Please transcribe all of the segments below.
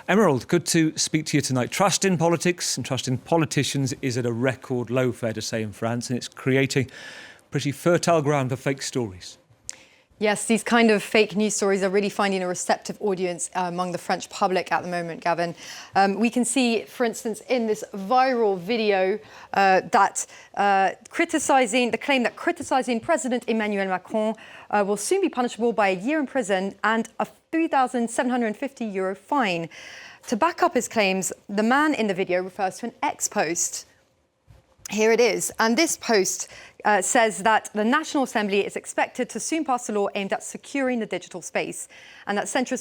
Emerald, good to speak to you tonight. Trust in politics and trust in politicians is at a record low, fair to say, in France, and it's creating pretty fertile ground for fake stories. Yes, these kind of fake news stories are really finding a receptive audience among the French public at the moment, Gavin. We can see, for instance, in this viral video that the claim that criticising President Emmanuel Macron will soon be punishable by a year in prison and a €3,750 fine. To back up his claims, the man in the video refers to an X-post. Here it is. And this post says that the National Assembly is expected to soon pass a law aimed at securing the digital space, and that centrist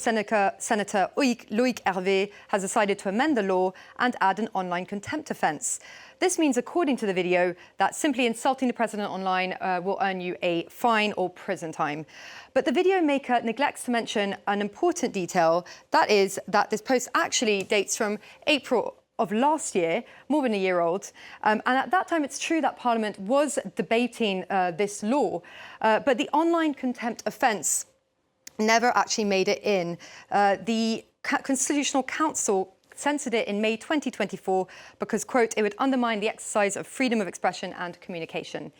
Senator Loïc Hervé has decided to amend the law and add an online contempt offence. This means, according to the video, that simply insulting the president online will earn you a fine or prison time. But the video maker neglects to mention an important detail, that is that this post actually dates from April of last year, more than a year old. And at that time, it's true that Parliament was debating this law, but the online contempt offence never actually made it in. The Constitutional Council censored it in May 2024 because, quote, it would undermine the exercise of freedom of expression and communication.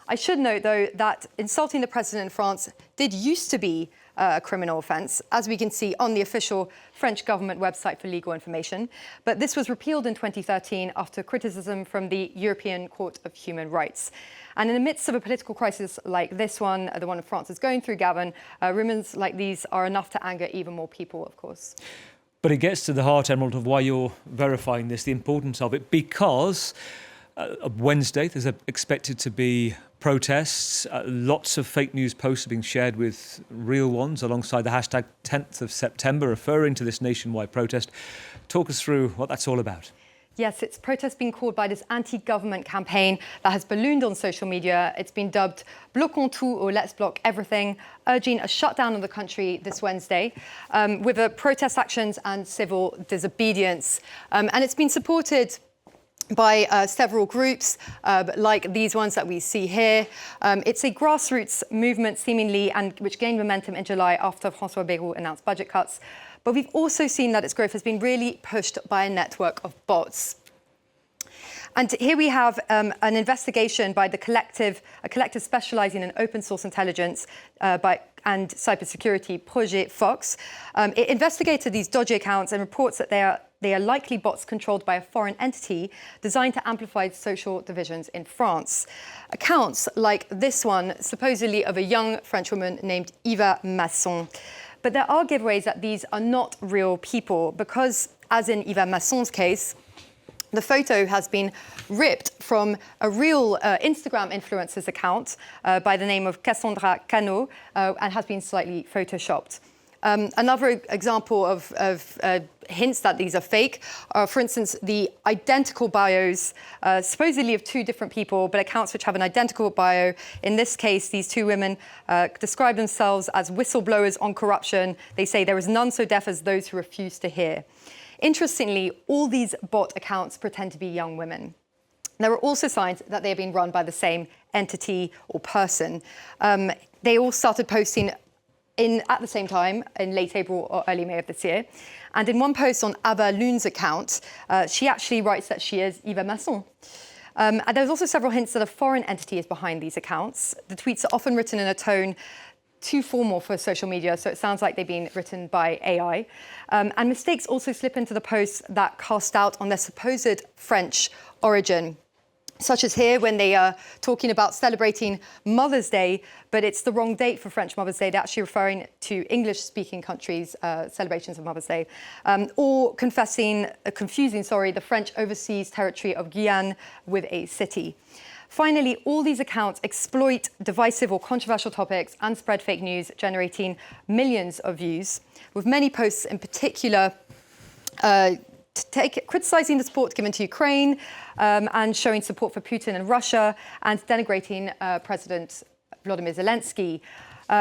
I should note, though, that insulting the president in France did used to be a criminal offence, as we can see on the official French government website for legal information. But this was repealed in 2013 after criticism from the European Court of Human Rights. And in the midst of a political crisis like this one, the one France is going through, Gavin, rumors like these are enough to anger even more people, of course. But it gets to the heart, Emerald, of why you're verifying this, the importance of it, because Wednesday there's expected to be protests. Lots of fake news posts are being shared with real ones alongside the hashtag 10th of September, referring to this nationwide protest. Talk us through what that's all about. Yes, it's protests being called by this anti-government campaign that has ballooned on social media. It's been dubbed Bloquons tout or Let's Block Everything, urging a shutdown of the country this Wednesday with protest actions and civil disobedience. And it's been supported by several groups, like these ones that we see here. It's a grassroots movement, seemingly, and which gained momentum in July after François Bayrou announced budget cuts. But we've also seen that its growth has been really pushed by a network of bots. And here we have an investigation by a collective specialising in open source intelligence and cybersecurity, Projet Fox. It investigated these dodgy accounts and reports that they are likely bots controlled by a foreign entity designed to amplify social divisions in France. Accounts like this one, supposedly of a young French woman named Eva Masson. But there are giveaways that these are not real people because, as in Eva Masson's case, the photo has been ripped from a real Instagram influencer's account by the name of Cassandra Cano and has been slightly photoshopped. Another example of hints that these are fake are, for instance, the identical bios, supposedly of two different people, but accounts which have an identical bio. In this case, these two women describe themselves as whistleblowers on corruption. They say there is none so deaf as those who refuse to hear. Interestingly, all these bot accounts pretend to be young women. There are also signs that they are being run by the same entity or person. They all started posting at the same time, in late April or early May of this year. And in one post on Ava Lune's account, she actually writes that she is Eva Masson. And there's also several hints that a foreign entity is behind these accounts. The tweets are often written in a tone too formal for social media, so it sounds like they've been written by AI. And mistakes also slip into the posts that cast doubt on their supposed French origin, such as here when they are talking about celebrating Mother's Day, but it's the wrong date for French Mother's Day. They're actually referring to English-speaking countries' celebrations of Mother's Day, or confusing the French overseas territory of Guyane with a city. Finally, all these accounts exploit divisive or controversial topics and spread fake news, generating millions of views, with many posts in particular criticising the support given to Ukraine and showing support for Putin and Russia and denigrating President Volodymyr Zelensky.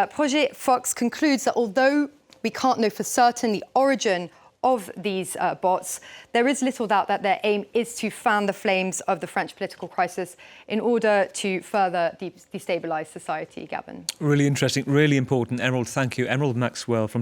Projet Fox concludes that although we can't know for certain the origin of these bots, there is little doubt that their aim is to fan the flames of the French political crisis in order to further destabilise society, Gavin. Really interesting, really important. Emerald, thank you. Emerald Maxwell from